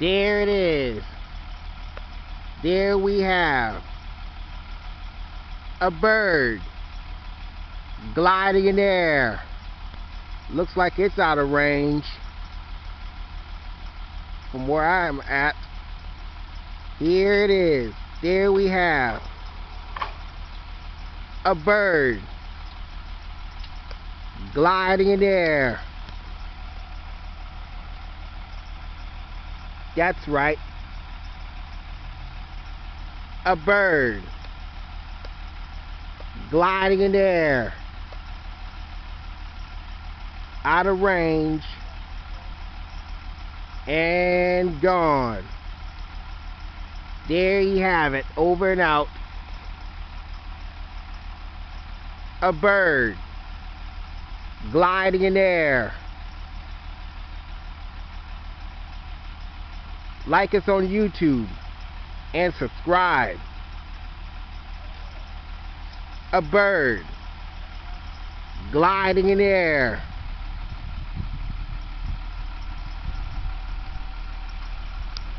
There it is. There we have a bird gliding in air. Looks like it's out of range from where I'm at. Here it is. There we have a bird gliding in air. That's right. A bird gliding in the air, out of range, and gone. There you have it, over and out. A bird gliding in the air. Like us on YouTube and subscribe. A bird gliding in the air.